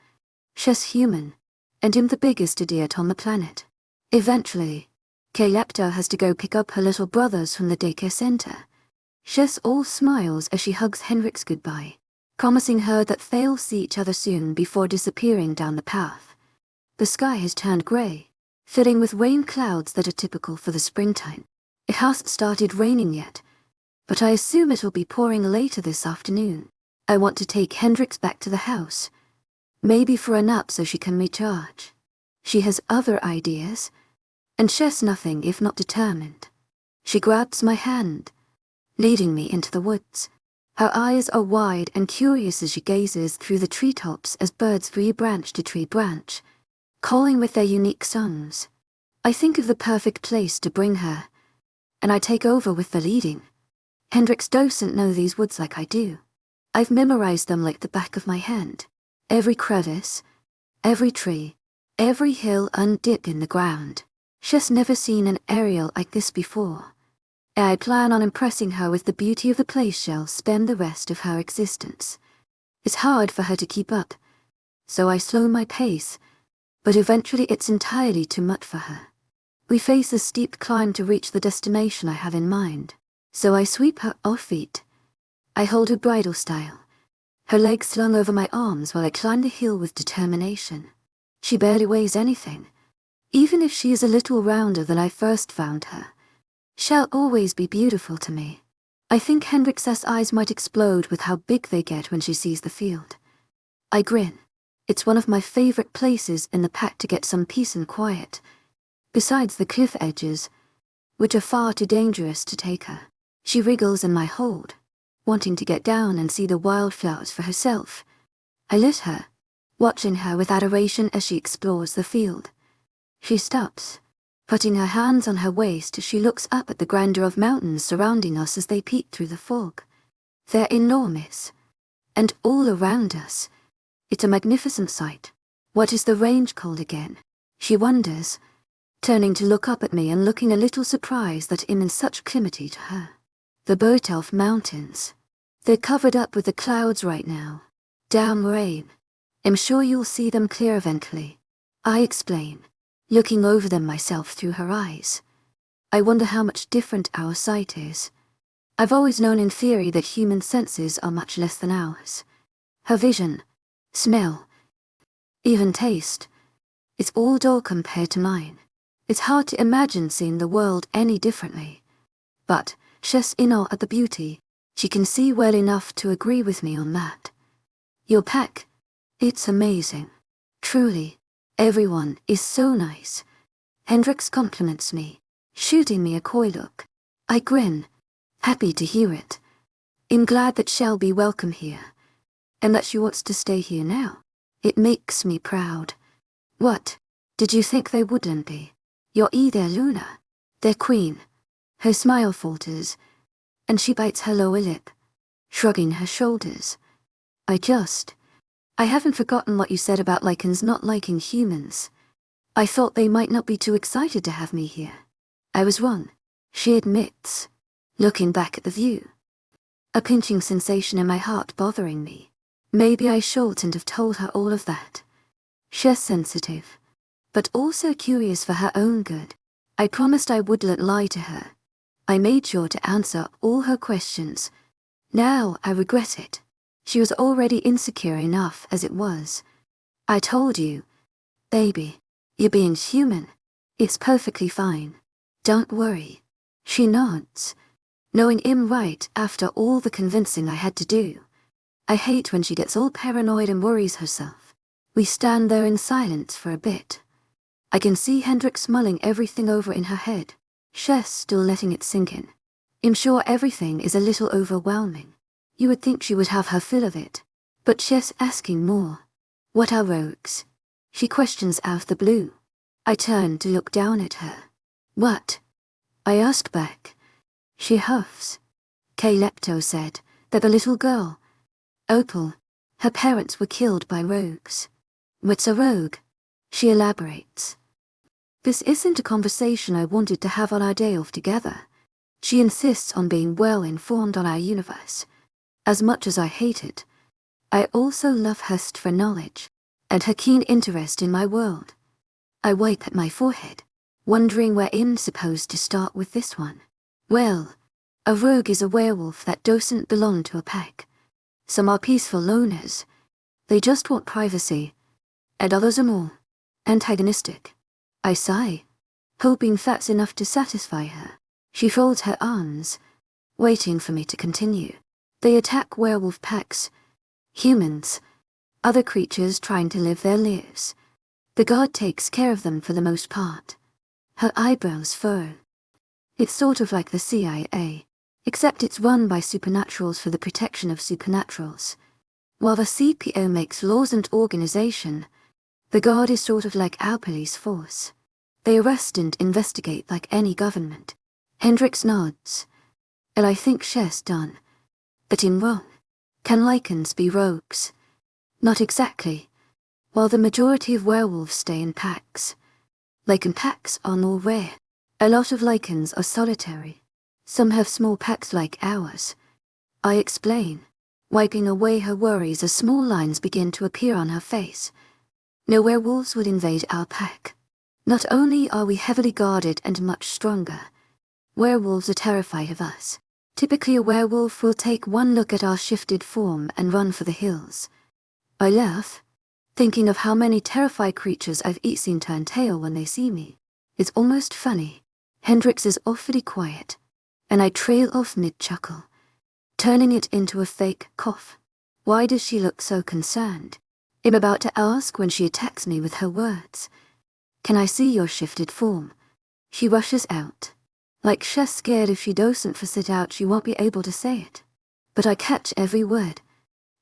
She's human. And I'm the biggest idiot on the planet. Eventually, 𝐾𝐤𝐬 has to go pick up her little brothers from the daycare center. She's all smiles as she hugs Henrik's goodbye, promising her that they'll see each other soon before disappearing down the path. The sky has turned grey, filling with rain clouds that are typical for the springtime. It hasn't started raining yet, but I assume it'll be pouring later this afternoon. I want to take Hendrix back to the house, maybe for a nap so she can recharge. She has other ideas, and she's nothing if not determined. She grabs my hand, leading me into the woods. Her eyes are wide and curious as she gazes through the treetops as birds free branch to tree branch, calling with their unique songs. I think of the perfect place to bring her, and I take over with the leading. Hendrix doesn't know these woods like I do. I've memorized them like the back of my hand. Every crevice, every tree, every hill and dip in the ground. She's never seen an aerial like this before. I plan on impressing her with the beauty of the place she'll spend the rest of her existence. It's hard for her to keep up, so I slow my pace, but eventually it's entirely too much for her. We face a steep climb to reach the destination I have in mind, so I sweep her off feet. I hold her bridle style, her legs slung over my arms while I climb the hill with determination. She barely weighs anything. Even if she is a little rounder than I first found her, she'll always be beautiful to me. I think Hendrix's eyes might explode with how big they get when she sees the field. I grin. It's one of my favorite places in the pack to get some peace and quiet, besides the cliff edges, which are far too dangerous to take her. She wriggles in my hold, wanting to get down and see the wildflowers for herself. I let her, watching her with adoration as she explores the field. She stops, putting her hands on her waist as she looks up at the grandeur of mountains surrounding us as they peek through the fog. They're enormous, and all around us. It's a magnificent sight. What is the range called again? She wonders, turning to look up at me and looking a little surprised that I'm in such proximity to her. The Bertelf Mountains. They're covered up with the clouds right now. Damn rain. I'm sure you'll see them clear eventually. I explain, looking over them myself through her eyes. I wonder how much different our sight is. I've always known in theory that human senses are much less than ours. Her vision, smell, even taste, it's all dull compared to mine. It's hard to imagine seeing the world any differently. But she's in awe at the beauty. She can see well enough to agree with me on that. Your pack, it's amazing. Truly, everyone is so nice. Hendrix compliments me, shooting me a coy look. I grin, happy to hear it. I'm glad that she'll be welcome here, and that she wants to stay here now. It makes me proud. What? Did you think they wouldn't be? You're their Luna, their queen. Her smile falters, and she bites her lower lip, shrugging her shoulders. I haven't forgotten what you said about lichens not liking humans. I thought they might not be too excited to have me here. I was wrong, she admits, looking back at the view. A pinching sensation in my heart bothering me. Maybe I shouldn't have told her all of that. She's sensitive, but also curious for her own good. I promised I wouldn't lie to her. I made sure to answer all her questions. Now I regret it. She was already insecure enough as it was. I told you, baby, you're being human. It's perfectly fine. Don't worry. She nods, knowing I'm right after all the convincing I had to do. I hate when she gets all paranoid and worries herself. We stand there in silence for a bit. I can see Hendrix mulling everything over in her head. She's still letting it sink in. I'm sure everything is a little overwhelming. You would think she would have her fill of it, but she's asking more. What are rogues? She questions out of the blue. I turn to look down at her. What? I ask back. She huffs. 𝐾𝐤𝐬 said that the little girl, Opal, her parents were killed by rogues. 𝐊𝐲𝐬, she elaborates. This isn't a conversation I wanted to have on our day off together. She insists on being well informed on our universe. As much as I hate it, I also love her thirst for knowledge, and her keen interest in my world. I wipe at my forehead, wondering where I'm supposed to start with this one. Well, a rogue is a werewolf that doesn't belong to a pack. Some are peaceful loners. They just want privacy, and others are more antagonistic. I sigh, hoping that's enough to satisfy her. She folds her arms, waiting for me to continue. They attack werewolf packs, humans, other creatures trying to live their lives. The god takes care of them for the most part. Her eyebrows furrow. It's sort of like the CIA, except it's run by supernaturals for the protection of supernaturals. While the CPO makes laws and organization, the god is sort of like our police force. They arrest and investigate like any government. Hendrix nods. And I think she's done. But I'm wrong. Can lichens be rogues? Not exactly. While the majority of werewolves stay in packs, lichen packs are more rare. A lot of lichens are solitary. Some have small packs like ours. I explain, wiping away her worries as small lines begin to appear on her face. No werewolves would invade our pack. Not only are we heavily guarded and much stronger, werewolves are terrified of us. Typically a werewolf will take one look at our shifted form and run for the hills. I laugh, thinking of how many terrified creatures I've seen turn tail when they see me. It's almost funny. Hendrix is awfully quiet, and I trail off mid-chuckle, turning it into a fake cough. Why does she look so concerned? I'm about to ask when she attacks me with her words. Can I see your shifted form? She rushes out. Like she's scared if she doesn't force it out she won't be able to say it. But I catch every word.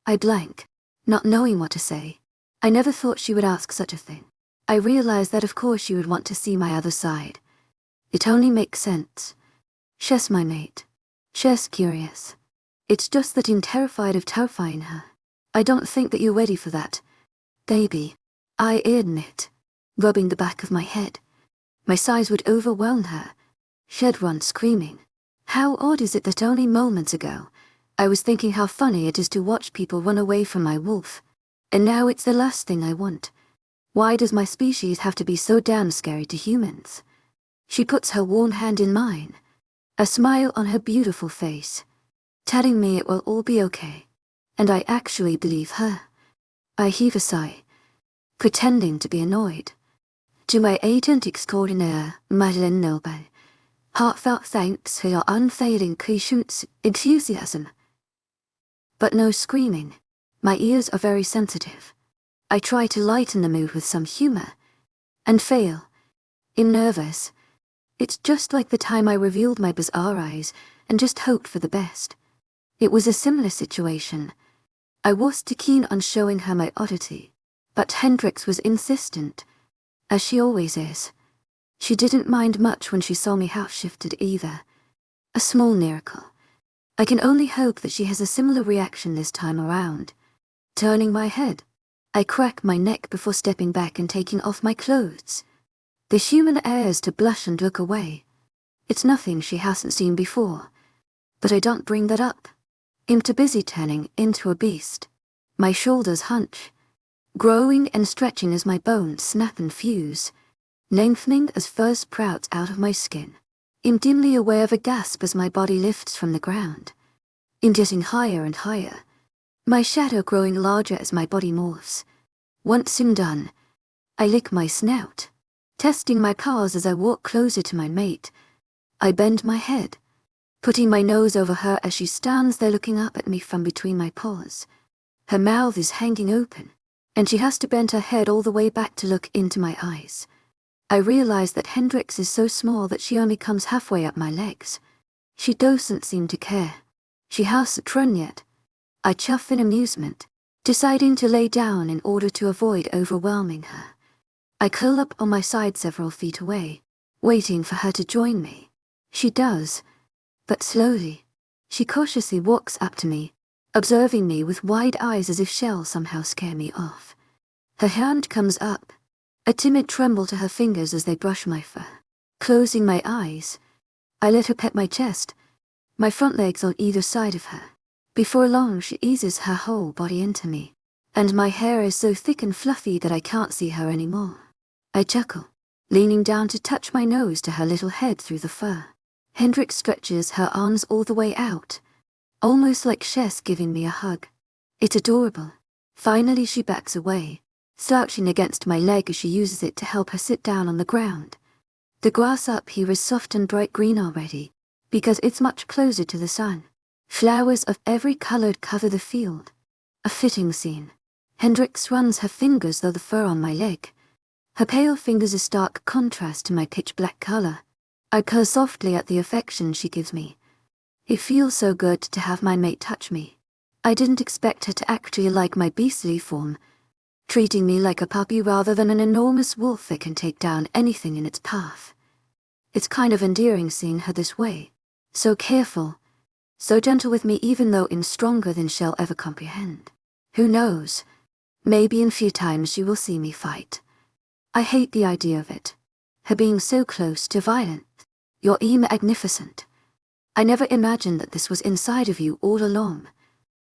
I blank, not knowing what to say. I never thought she would ask such a thing. I realize that of course she would want to see my other side. It only makes sense. She's my mate. She's curious. It's just that I'm terrified of terrifying her. I don't think that you're ready for that, baby. I admit, rubbing the back of my head. My sighs would overwhelm her. She'd run screaming. How odd is it that only moments ago, I was thinking how funny it is to watch people run away from my wolf, and now it's the last thing I want. Why does my species have to be so damn scary to humans? She puts her warm hand in mine, a smile on her beautiful face, telling me it will all be okay, and I actually believe her. I heave a sigh, pretending to be annoyed. To my 𝐊𝐢𝐳𝐷 𝐊𝐢𝐳𝐷, heartfelt thanks for your unfailing patience, enthusiasm. But no screaming. My ears are very sensitive. I try to lighten the mood with some humor, and fail. I'm nervous. It's just like the time I revealed my bizarre eyes and just hoped for the best. It was a similar situation. I was too keen on showing her my oddity, but Hendrix was insistent, as she always is. She didn't mind much when she saw me half-shifted either. A small miracle. I can only hope that she has a similar reaction this time around. Turning my head, I crack my neck before stepping back and taking off my clothes. The human airs to blush and look away. It's nothing she hasn't seen before. But I don't bring that up. I'm too busy turning into a beast. My shoulders hunch, growing and stretching as my bones snap and fuse, lengthening as fur sprouts out of my skin. I'm dimly aware of a gasp as my body lifts from the ground. I'm getting higher and higher, my shadow growing larger as my body morphs. Once I'm done, I lick my snout, testing my powers as I walk closer to my mate. I bend my head, putting my nose over her as she stands there looking up at me from between my paws. Her mouth is hanging open, and she has to bend her head all the way back to look into my eyes. I realize that Hendrix is so small that she only comes halfway up my legs. She doesn't seem to care. She hasn't run yet. I chuff in amusement, deciding to lay down in order to avoid overwhelming her. I curl up on my side several feet away, waiting for her to join me. She does, but slowly. She cautiously walks up to me, observing me with wide eyes as if she'll somehow scare me off. Her hand comes up, a timid tremble to her fingers as they brush my fur. Closing my eyes, I let her pet my chest, my front legs on either side of her. Before long she eases her whole body into me, and my hair is so thick and fluffy that I can't see her anymore. I chuckle, leaning down to touch my nose to her little head through the fur. hendrik stretches her arms all the way out, almost like 𝐊𝐲𝐸 giving me a hug. It's adorable. Finally she backs away, slouching against my leg as she uses it to help her sit down on the ground. The grass up here is soft and bright green already, because it's much closer to the sun. Flowers of every color cover the field. A fitting scene. Hendrix runs her fingers through the fur on my leg. Her pale fingers a stark contrast to my pitch black color. I purr softly at the affection she gives me. It feels so good to have my mate touch me. I didn't expect her to actually like my beastly form, treating me like a puppy rather than an enormous wolf that can take down anything in its path. It's kind of endearing seeing her this way, so careful, so gentle with me even though I'm stronger than she'll ever comprehend. Who knows, maybe in few times she will see me fight. I hate the idea of it, her being so close to violence. You're magnificent. I never imagined that this was inside of you all along.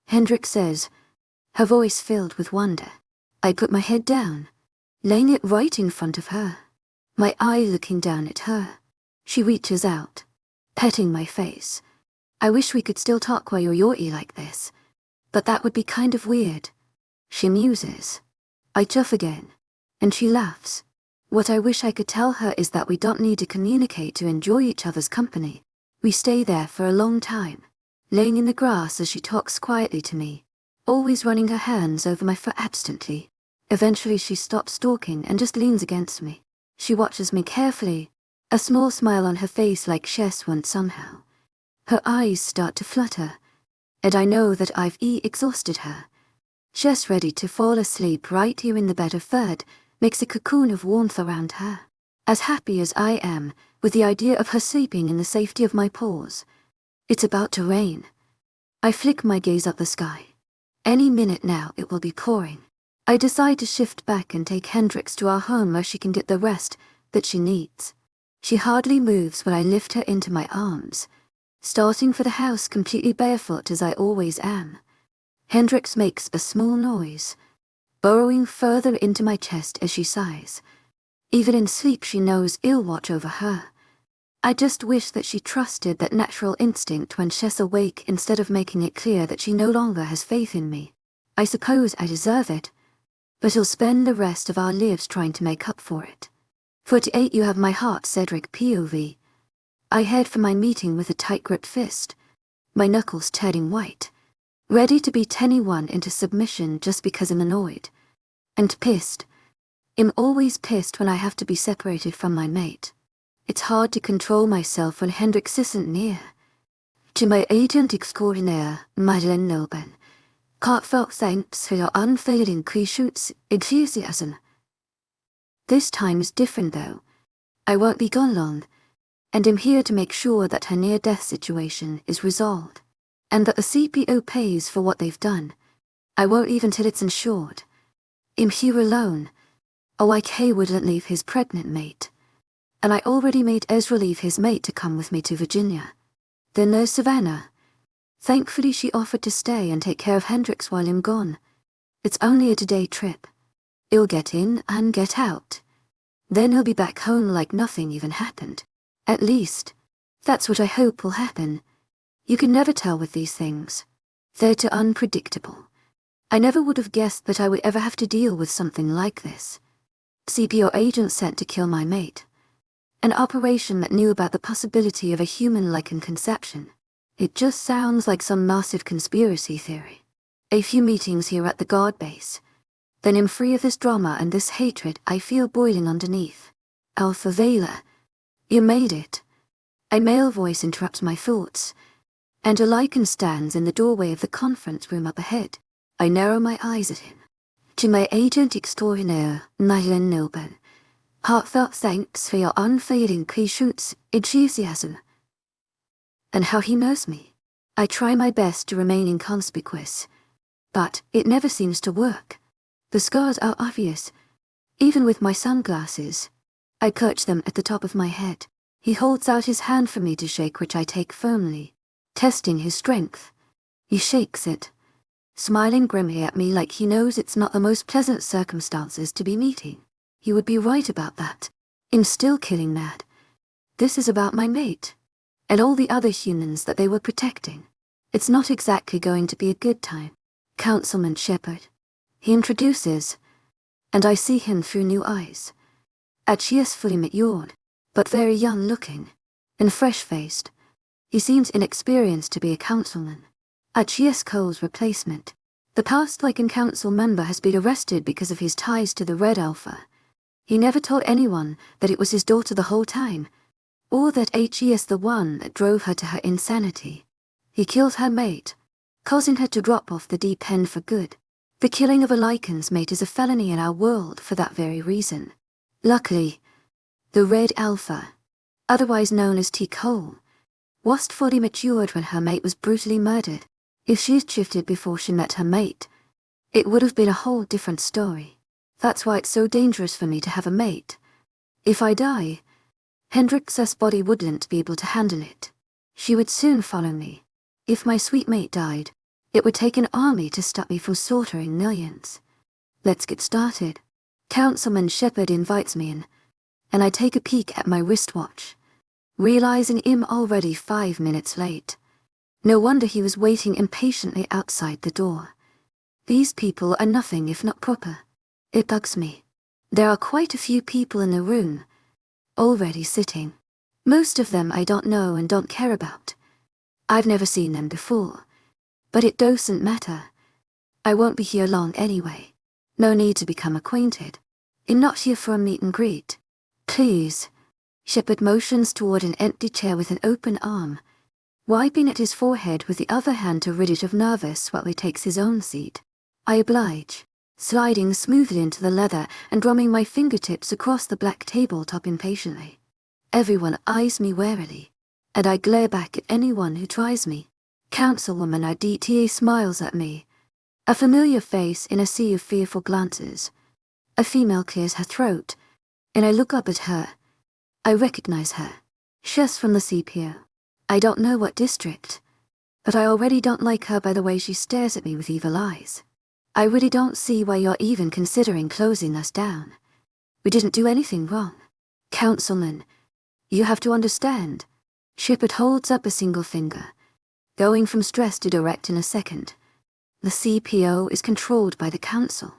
Hendrik says, her voice filled with wonder. I put my head down, laying it right in front of her, my eye looking down at her. She reaches out, petting my face. I wish we could still talk while you're like this, but that would be kind of weird. She muses. I chuff again, and she laughs. What I wish I could tell her is that we don't need to communicate to enjoy each other's company. We stay there for a long time, laying in the grass as she talks quietly to me, always running her hands over my fur absently. Eventually she stops stalking and just leans against me. She watches me carefully, a small smile on her face like 𝐶𝐻 wants somehow. Her eyes start to flutter, and I know that I've exhausted her. 𝐶𝐻's ready to fall asleep right here in the bed of fur, makes a cocoon of warmth around her. As happy as I am with the idea of her sleeping in the safety of my paws. It's about to rain. I flick my gaze up the sky. Any minute now it will be pouring. I decide to shift back and take Hendrix to our home where she can get the rest that she needs. She hardly moves when I lift her into my arms, starting for the house completely barefoot as I always am. Hendrix makes a small noise, burrowing further into my chest as she sighs. Even in sleep she knows I'll watch over her. I just wish that she trusted that natural instinct when she's awake instead of making it clear that she no longer has faith in me. I suppose I deserve it, but I'll spend the rest of our lives trying to make up for it. 48 You have my heart, 𝐶𝐵 POV. I head for my meeting with a tight-gripped fist, my knuckles turning white, ready to beat anyone into submission just because I'm annoyed. And pissed. I'm always pissed when I have to be separated from my mate. It's hard to control myself when Hendrix isn't near. 𝐶𝐵𝐸11 𝐊𝐢𝐳 Heartfelt thanks for your unfailing enthusiasm. This time is different though. I won't be gone long, and I'm here to make sure that her near-death situation is resolved, and that the CPO pays for what they've done. I won't leave until it's ensured. I'm here alone. 𝐊𝐢𝐳 wouldn't leave his pregnant mate, and I already made Ezra leave his mate to come with me to Virginia. Then there's Savannah. Thankfully she offered to stay and take care of Hendrix while I'm gone. It's only a two-day trip. He'll get in and get out. Then he'll be back home like nothing even happened. At least, that's what I hope will happen. You can never tell with these things. They're too unpredictable. I never would have guessed that I would ever have to deal with something like this. CPO agent sent to kill my mate. An operation that knew about the possibility of a human-like conception. It just sounds like some massive conspiracy theory. A few meetings here at the guard base. Then I'm free of this drama and this hatred I feel boiling underneath. Alpha Vela, you made it. A male voice interrupts my thoughts, and a lichen stands in the doorway of the conference room up ahead. I narrow my eyes at him. 𝐶𝐵𝐸11 𝐊𝐢𝐳 Heartfelt thanks for your unfailing enthusiasm. And how he knows me. I try my best to remain inconspicuous, but it never seems to work. The scars are obvious, even with my sunglasses. I perch them at the top of my head. He holds out his hand for me to shake, which I take firmly, testing his strength. He shakes it, smiling grimly at me like he knows it's not the most pleasant circumstances to be meeting. He would be right about that. I'm still killing mad. This is about my mate, and all the other humans that they were protecting. It's not exactly going to be a good time. Councilman Shepard. He introduces, and I see him through new eyes. 𝐿𝐤𝐧𝐼 fully matured, but very young-looking, and fresh-faced. He seems inexperienced to be a councilman. 𝐊𝐤𝐧𝐼𝐬𝐻𝐼's replacement. The past Lycan Council member has been arrested because of his ties to the Red Alpha. He never told anyone that it was his daughter the whole time, or that 𝐿𝐤𝐧𝐼 is the one that drove her to her insanity. He killed her mate, causing her to drop off the deep end for good. The killing of a Lycan's mate is a felony in our world for that very reason. Luckily, the Red Alpha, otherwise known as 𝐾𝐞𝐬, was fully matured when her mate was brutally murdered. If she'd shifted before she met her mate, it would have been a whole different story. That's why it's so dangerous for me to have a mate. If I die, 𝐿𝐤𝐧𝐼's body wouldn't be able to handle it. She would soon follow me. If my sweet mate died, it would take an army to stop me from slaughtering millions. Let's get started. Councilman Shepard invites me in, and I take a peek at my wristwatch, realizing I'm already 5 minutes late. No wonder he was waiting impatiently outside the door. These people are nothing if not proper. It bugs me. There are quite a few people in the room, already sitting. Most of them I don't know and don't care about. I've never seen them before, but it doesn't matter. I won't be here long anyway. No need to become acquainted. I'm not here for a meet and greet. Please. Shepard motions toward an empty chair with an open arm, wiping at his forehead with the other hand to rid it of nervous while he takes his own seat. I oblige, sliding smoothly into the leather and drumming my fingertips across the black tabletop impatiently. Everyone eyes me warily, and I glare back at anyone who tries me. Councilwoman 𝐿𝐤𝐧𝐼 smiles at me, a familiar face in a sea of fearful glances. A female clears her throat, and I look up at her. I recognize her. She's from the CPO. I don't know what district, but I already don't like her by the way she stares at me with evil eyes. I really don't see why you're even considering closing us down. We didn't do anything wrong. Councilman, you have to understand. Shepard holds up a single finger, going from stress to direct in a second. The CPO is controlled by the council,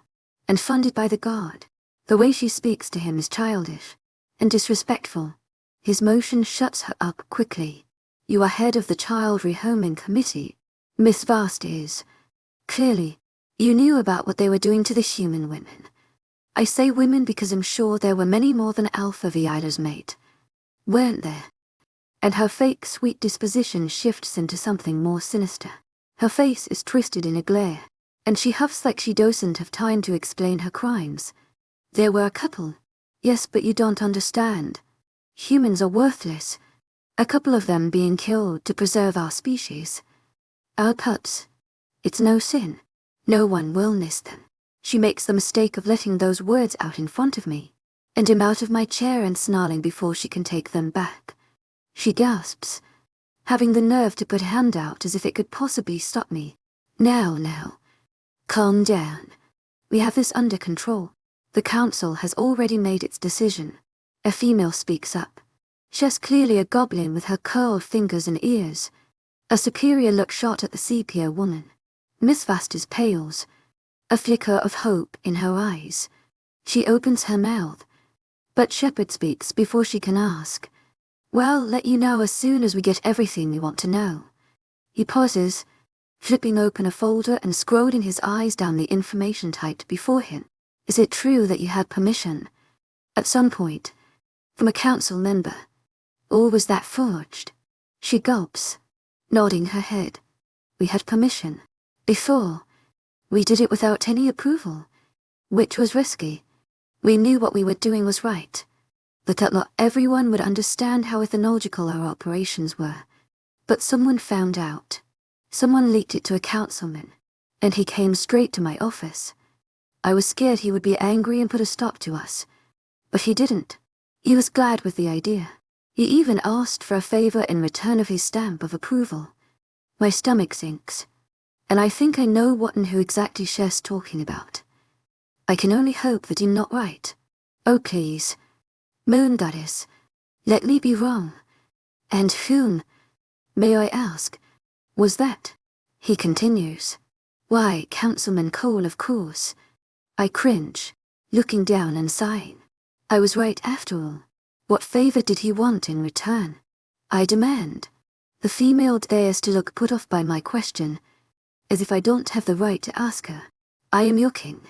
and funded by the guard. The way she speaks to him is childish and disrespectful. His motion shuts her up quickly. You are head of the Child Rehoming Committee. Miss Vast is. Clearly, you knew about what they were doing to the human women. I say women because I'm sure there were many more than Alpha Viola's mate, weren't there? And her fake sweet disposition shifts into something more sinister. Her face is twisted in a glare, and she huffs like she doesn't have time to explain her crimes. There were a couple. Yes, but you don't understand. Humans are worthless. A couple of them being killed to preserve our species. Our pets. It's no sin. No one will miss them. She makes the mistake of letting those words out in front of me, and I'm out of my chair and snarling before she can take them back. She gasps, having the nerve to put a hand out as if it could possibly stop me. Now. Calm down. We have this under control. The council has already made its decision. A female speaks up. She's clearly a goblin with her curled fingers and ears. A superior look shot at the sepia woman. Miss Vastas pales, a flicker of hope in her eyes. She opens her mouth, but Shepard speaks before she can ask. Well, let you know as soon as we get everything we want to know. He pauses, flipping open a folder and scrolling his eyes down the information typed before him. Is it true that you had permission, at some point, from a council member? Or was that forged? She gulps, nodding her head. We had permission. Before, we did it without any approval, which was risky. We knew what we were doing was right, but that not everyone would understand how ethnological our operations were. But someone found out. Someone leaked it to a councilman, and he came straight to my office. I was scared he would be angry and put a stop to us. But he didn't. He was glad with the idea. He even asked for a favor in return of his stamp of approval. My stomach sinks, and I think I know what and who exactly 𝐿𝐲's talking about. I can only hope that I'm not right. Oh please, moon goddess, let me be wrong. And whom, may I ask, was that? He continues. Why, Councilman Cole, of course. I cringe, looking down and sighing. I was right after all. What favor did he want in return? I demand. The female dares to look put off by my question, as if I don't have the right to ask her. I am your king.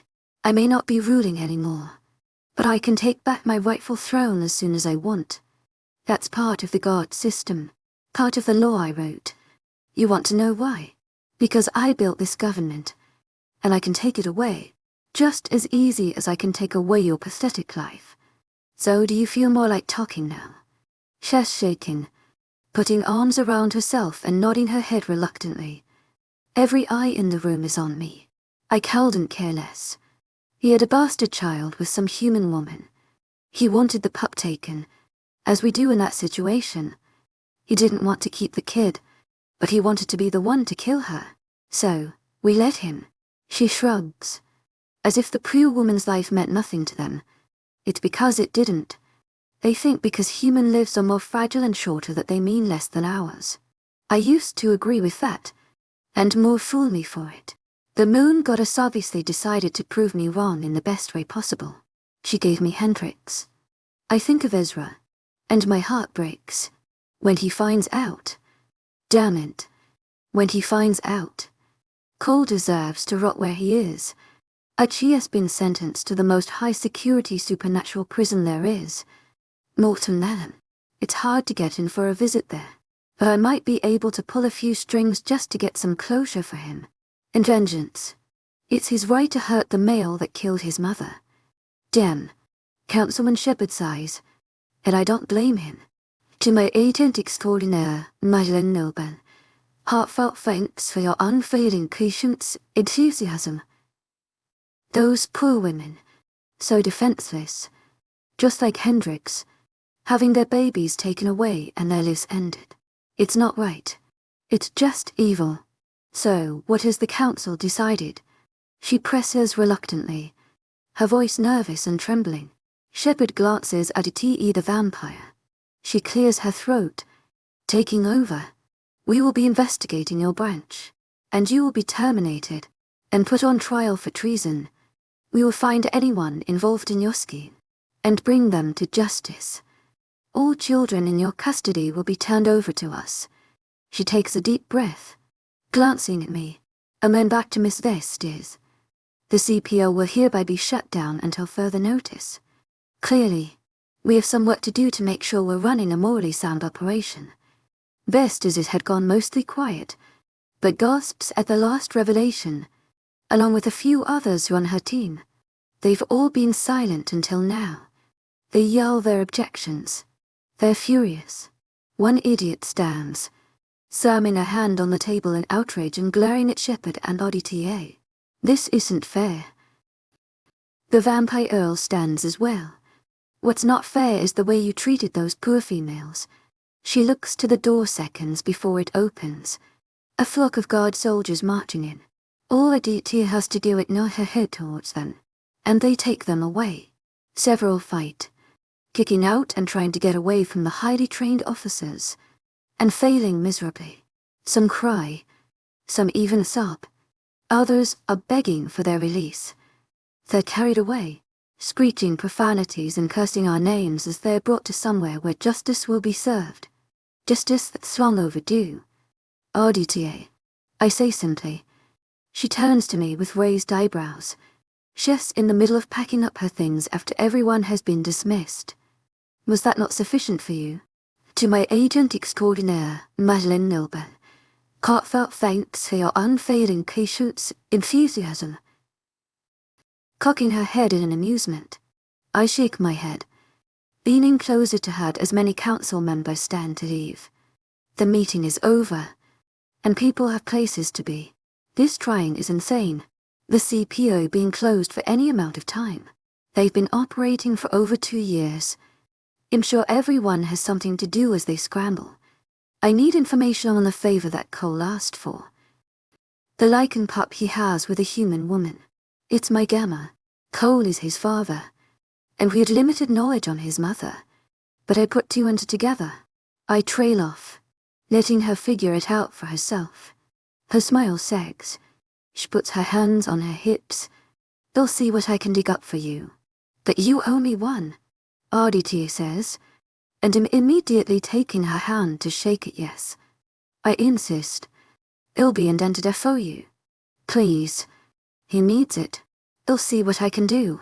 I may not be ruling anymore, but I can take back my rightful throne as soon as I want. That's part of the god system, part of the law I wrote. You want to know why? Because I built this government, and I can take it away, just as easy as I can take away your pathetic life. So do you feel more like talking now? 𝐶𝐻's shaking, putting arms around herself and nodding her head reluctantly. Every eye in the room is on me. I couldn't care less. He had a bastard child with some human woman. He wanted the pup taken, as we do in that situation. He didn't want to keep the kid, but he wanted to be the one to kill her. So, we let him. She shrugs, as if the poor woman's life meant nothing to them. It's because it didn't. They think because human lives are more fragile and shorter that they mean less than ours. I used to agree with that, and more fool me for it. The moon goddess obviously decided to prove me wrong in the best way possible. She gave me Hendrix. I think of Ezra, and my heart breaks. When he finds out. Damn it. When he finds out. Cole deserves to rot where he is. 𝐿𝐲 has been sentenced to the most high-security supernatural prison there is. Morton Allen. It's hard to get in for a visit there, but I might be able to pull a few strings just to get some closure for him. And vengeance. It's his right to hurt the male that killed his mother. Damn. Councilman 𝐶𝐵, and I don't blame him. To my agent extraordinaire, 𝐊𝐲 𝐬𝐩𝐿𝐬, heartfelt thanks for your unfailing patience, enthusiasm. Those poor women, so defenseless, just like Hendrix, having their babies taken away and their lives ended. It's not right. It's just evil. So, what has the council decided? She presses reluctantly, her voice nervous and trembling. 𝐶𝐵 glances at 𝐿𝐲 the vampire. She clears her throat, taking over. We will be investigating your branch, and you will be terminated and put on trial for treason. We will find anyone involved in your scheme and bring them to justice. All children in your custody will be turned over to us. She takes a deep breath, glancing at me, and then back to Miss 𝐿𝐻. The CPO will hereby be shut down until further notice. Clearly, we have some work to do to make sure we're running a morally sound operation. Best as it had gone mostly quiet, but gasps at the last revelation, along with a few others on her team. They've all been silent until now. They yell their objections. They're furious. One idiot stands, slamming a hand on the table in outrage and glaring at 𝐶𝐵 and 𝐷𝐷𝐻. This isn't fair. The vampire earl stands as well. What's not fair is the way you treated those poor females. She looks to the door seconds before it opens. A flock of guard soldiers marching in. All 𝐷𝐷𝐻 has to do is nod her head towards them, and they take them away. Several fight, kicking out and trying to get away from the highly trained officers, and failing miserably. Some cry, some even sob. Others are begging for their release. They're carried away, screeching profanities and cursing our names as they're brought to somewhere where justice will be served. Justice that's long overdue. 𝐷𝐷𝐻, I say simply. She turns to me with raised eyebrows. 𝐶𝐻's in the middle of packing up her things after everyone has been dismissed. Was that not sufficient for you? To my agent extraordinaire, 𝐊𝐲 𝐬𝐻𝐿𝐬, heartfelt thanks for your unfailing patience, enthusiasm. Cocking her head in amusement, I shake my head, leaning closer to her as many council members stand to leave. The meeting is over, and people have places to be. This trying is insane. The CPO being closed for any amount of time. They've been operating for over 2 years. I'm sure everyone has something to do as they scramble. I need information on the favor that Cole asked for. The lichen pup he has with a human woman. It's my gamma. Cole is his father, and we had limited knowledge on his mother. But I put 2 and 2 together. I trail off, letting her figure it out for herself. Her smile sags. She puts her hands on her hips. They'll see what I can dig up for you. But you owe me one, Aditya says, and am immediately taking her hand to shake it yes. I insist. It'll be indented for you. Please. He needs it. They'll see what I can do.